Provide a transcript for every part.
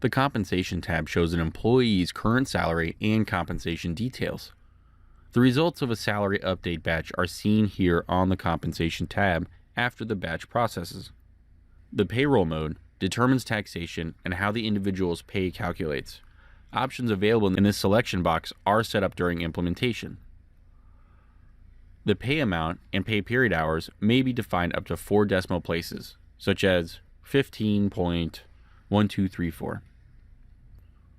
The Compensation tab shows an employee's current salary and compensation details. The results of a salary update batch are seen here on the Compensation tab after the batch processes. The payroll mode determines taxation and how the individual's pay calculates. Options available in this selection box are set up during implementation. The pay amount and pay period hours may be defined up to 4 decimal places, such as 15.1234.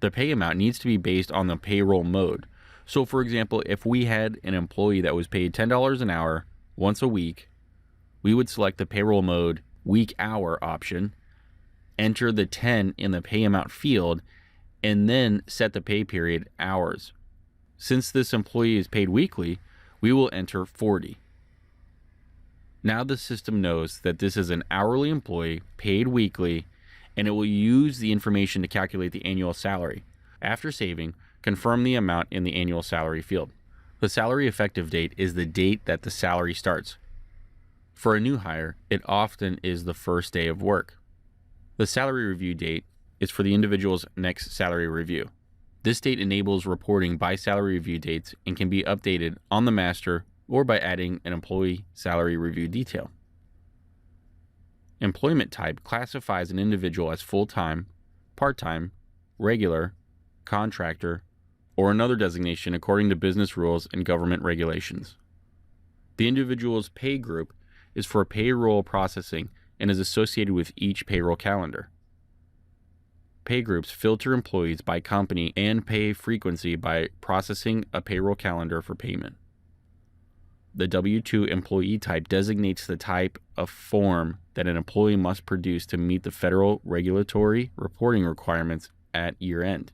The pay amount needs to be based on the payroll mode. So for example, if we had an employee that was paid $10 an hour once a week, we would select the payroll mode week hour option, enter the 10 in the pay amount field, and then set the pay period hours. Since this employee is paid weekly, we will enter 40. Now the system knows that this is an hourly employee paid weekly, and it will use the information to calculate the annual salary. After saving, confirm the amount in the annual salary field. The salary effective date is the date that the salary starts. For a new hire, it often is the first day of work. The salary review date is for the individual's next salary review. This date enables reporting by salary review dates and can be updated on the master or by adding an employee salary review detail. Employment type classifies an individual as full-time, part-time, regular, contractor, or another designation according to business rules and government regulations. The individual's pay group is for payroll processing and is associated with each payroll calendar. Pay groups filter employees by company and pay frequency by processing a payroll calendar for payment. The W-2 employee type designates the type of form that an employee must produce to meet the federal regulatory reporting requirements at year end.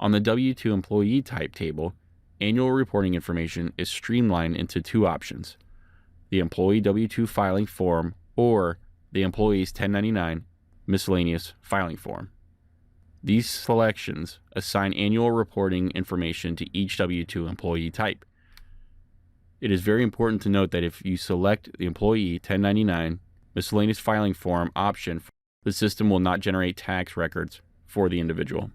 On the W-2 employee type table, annual reporting information is streamlined into 2 options: the employee W-2 filing form or the employee's 1099 miscellaneous filing form. These selections assign annual reporting information to each W-2 employee type. It is very important to note that if you select the employee 1099 miscellaneous filing form option, the system will not generate tax records for the individual.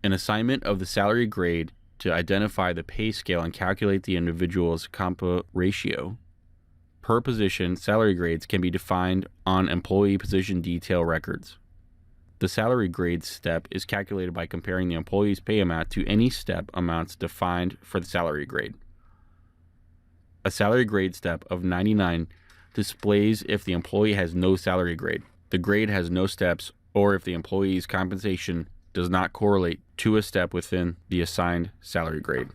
An assignment of the salary grade to identify the pay scale and calculate the individual's compa ratio. Per position, salary grades can be defined on employee position detail records. The salary grade step is calculated by comparing the employee's pay amount to any step amounts defined for the salary grade. A salary grade step of 99 displays if the employee has no salary grade, the grade has no steps, or if the employee's compensation does not correlate to a step within the assigned salary grade.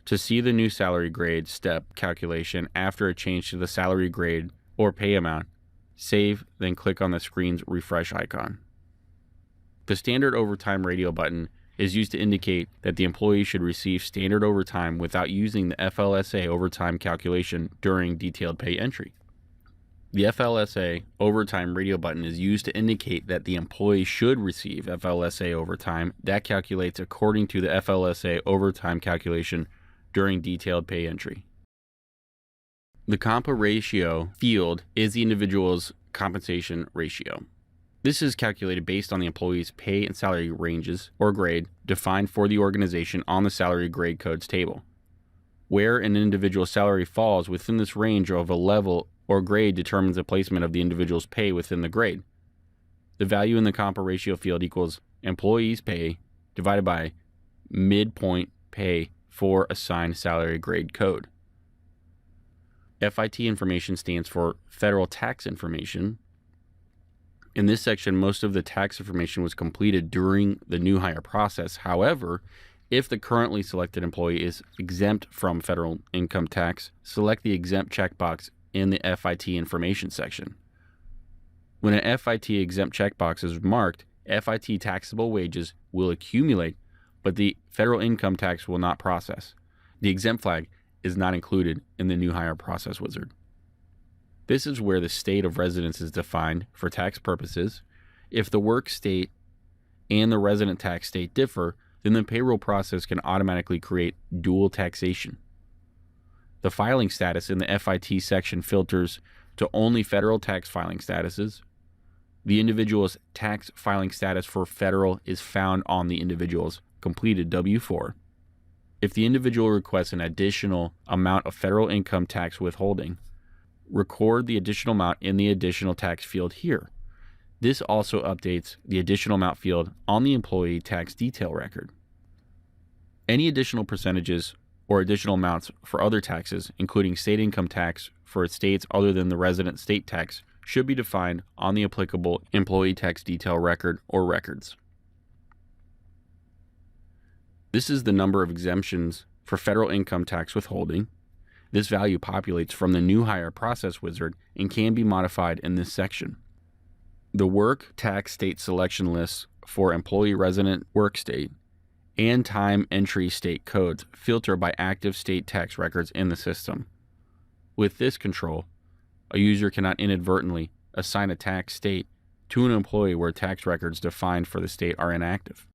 To see the new salary grade step calculation after a change to the salary grade or pay amount, save, then click on the screen's refresh icon. The standard overtime radio button is used to indicate that the employee should receive standard overtime without using the FLSA overtime calculation during detailed pay entry. The FLSA overtime radio button is used to indicate that the employee should receive FLSA overtime that calculates according to the FLSA overtime calculation during detailed pay entry. The compa ratio field is the individual's compensation ratio. This is calculated based on the employee's pay and salary ranges or grade defined for the organization on the salary grade codes table. Where an individual's salary falls within this range of a level or grade determines the placement of the individual's pay within the grade. The value in the compa ratio field equals employee's pay divided by midpoint pay for assigned salary grade code. FIT information stands for federal tax information. In this section, most of the tax information was completed during the new hire process. However, if the currently selected employee is exempt from federal income tax, select the exempt checkbox in the FIT information section. When an FIT exempt checkbox is marked, FIT taxable wages will accumulate, but the federal income tax will not process. The exempt flag is not included in the new hire process wizard. This is where the state of residence is defined for tax purposes. If the work state and the resident tax state differ, then the payroll process can automatically create dual taxation. The filing status in the FIT section filters to only federal tax filing statuses. The individual's tax filing status for federal is found on the individual's completed W-4. If the individual requests an additional amount of federal income tax withholding, record the additional amount in the additional tax field here. This also updates the additional amount field on the employee tax detail record. Any additional percentages or additional amounts for other taxes, including state income tax for states other than the resident state tax, should be defined on the applicable employee tax detail record or records. This is the number of exemptions for federal income tax withholding. This value populates from the new hire process wizard and can be modified in this section. The work tax state selection lists for employee resident work state and time entry state codes filter by active state tax records in the system. With this control, a user cannot inadvertently assign a tax state to an employee where tax records defined for the state are inactive.